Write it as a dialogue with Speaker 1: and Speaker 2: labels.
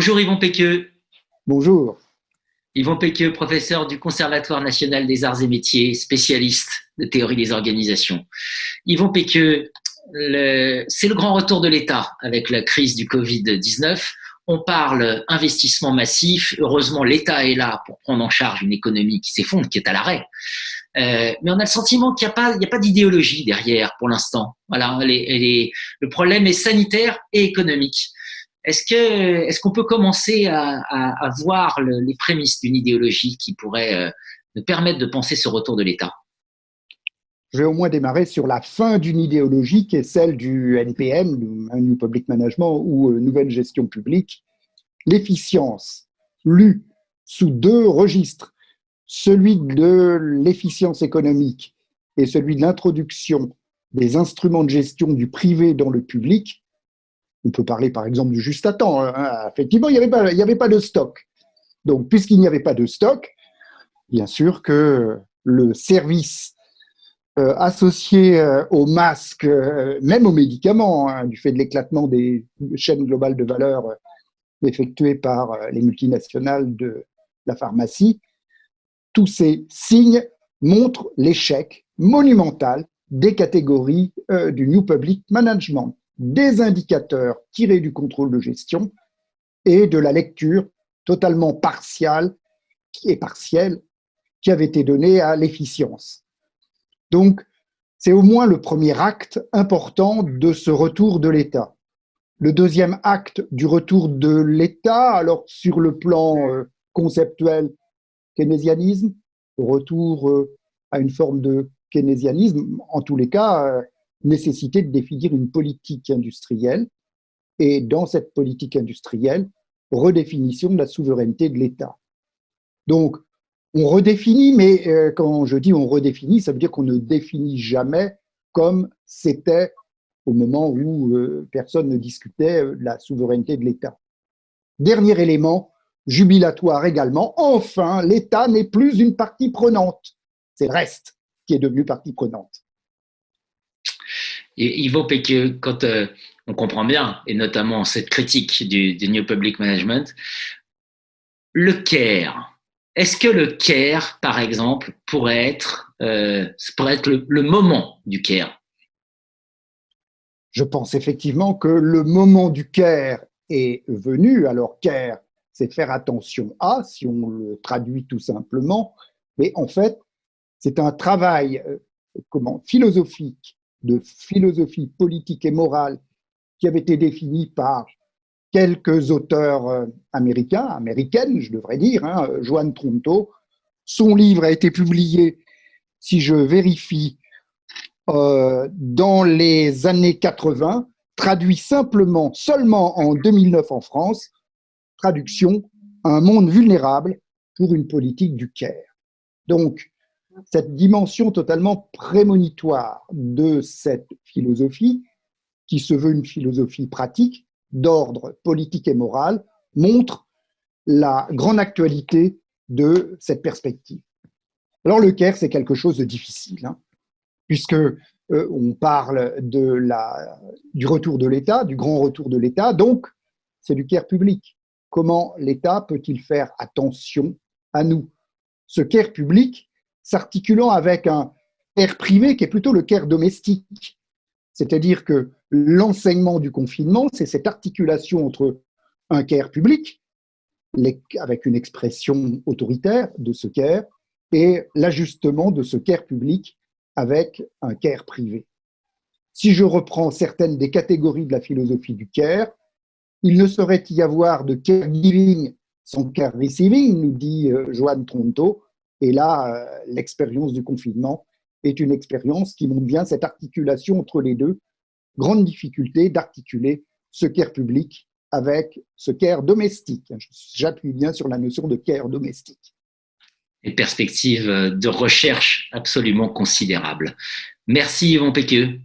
Speaker 1: Bonjour Yvon Péqueux.
Speaker 2: Bonjour.
Speaker 1: Yvon Péqueux, professeur du Conservatoire national des arts et métiers, spécialiste de théorie des organisations. Yvon Péqueux, c'est le grand retour de l'État avec la crise du Covid-19. On parle investissement massif. Heureusement, l'État est là pour prendre en charge une économie qui s'effondre, qui est à l'arrêt. Mais on a le sentiment qu'il n'y a pas d'idéologie derrière pour l'instant. Voilà, le problème est sanitaire et économique. Est-ce qu'on peut commencer à voir les prémices d'une idéologie qui pourrait nous permettre de penser ce retour de l'État?
Speaker 2: Je vais au moins démarrer sur la fin d'une idéologie qui est celle du NPM, New Public Management ou Nouvelle Gestion Publique. L'efficience, lue sous deux registres, celui de l'efficience économique et celui de l'introduction des instruments de gestion du privé dans le public. On peut parler par exemple du juste à temps. Effectivement, il n'y avait pas de stock. Donc, puisqu'il n'y avait pas de stock, bien sûr que le service associé aux masques, même aux médicaments, du fait de l'éclatement des chaînes globales de valeur effectuées par les multinationales de la pharmacie, tous ces signes montrent l'échec monumental des catégories du New Public Management, des indicateurs tirés du contrôle de gestion et de la lecture totalement partielle qui avait été donnée à l'efficience. Donc, c'est au moins le premier acte important de ce retour de l'État. Le deuxième acte du retour de l'État, alors sur le plan conceptuel, keynésianisme, retour à une forme de keynésianisme, en tous les cas, nécessité de définir une politique industrielle et dans cette politique industrielle, redéfinition de la souveraineté de l'État. Donc, on redéfinit, mais quand je dis on redéfinit, ça veut dire qu'on ne définit jamais comme c'était au moment où personne ne discutait la souveraineté de l'État. Dernier élément, jubilatoire également, enfin, l'État n'est plus une partie prenante. C'est le reste qui est devenu partie prenante.
Speaker 1: Et Yvon Péqueux, quand on comprend bien, et notamment cette critique du New Public Management, le CARE. Est-ce que le CARE, par exemple, pourrait être le moment du CARE?
Speaker 2: Je pense effectivement que le moment du CARE est venu. Alors, CARE, c'est faire attention à, si on le traduit tout simplement, mais en fait, c'est un travail philosophique, de philosophie politique et morale qui avait été défini par quelques auteurs américaines, je devrais dire, Joan Tronto. Son livre a été publié, si je vérifie, dans les années 80, traduit seulement en 2009 en France, traduction « Un monde vulnérable pour une politique du CARE ». Donc, cette dimension totalement prémonitoire de cette philosophie, qui se veut une philosophie pratique, d'ordre politique et moral, montre la grande actualité de cette perspective. Alors le CARE, c'est quelque chose de difficile, puisque on parle du retour de l'État, du grand retour de l'État, donc c'est du CARE public. Comment l'État peut-il faire attention à nous? Ce CARE public s'articulant avec un CARE privé qui est plutôt le CARE domestique. C'est-à-dire que l'enseignement du confinement, c'est cette articulation entre un CARE public, avec une expression autoritaire de ce CARE, et l'ajustement de ce CARE public avec un CARE privé. Si je reprends certaines des catégories de la philosophie du CARE, il ne saurait y avoir de CARE giving sans CARE receiving, nous dit Joan Tronto, et là, l'expérience du confinement est une expérience qui montre bien cette articulation entre les deux. Grande difficulté d'articuler ce CARE public avec ce CARE domestique. J'appuie bien sur la notion de CARE domestique.
Speaker 1: Une perspective de recherche absolument considérable. Merci Yvon Péqueux.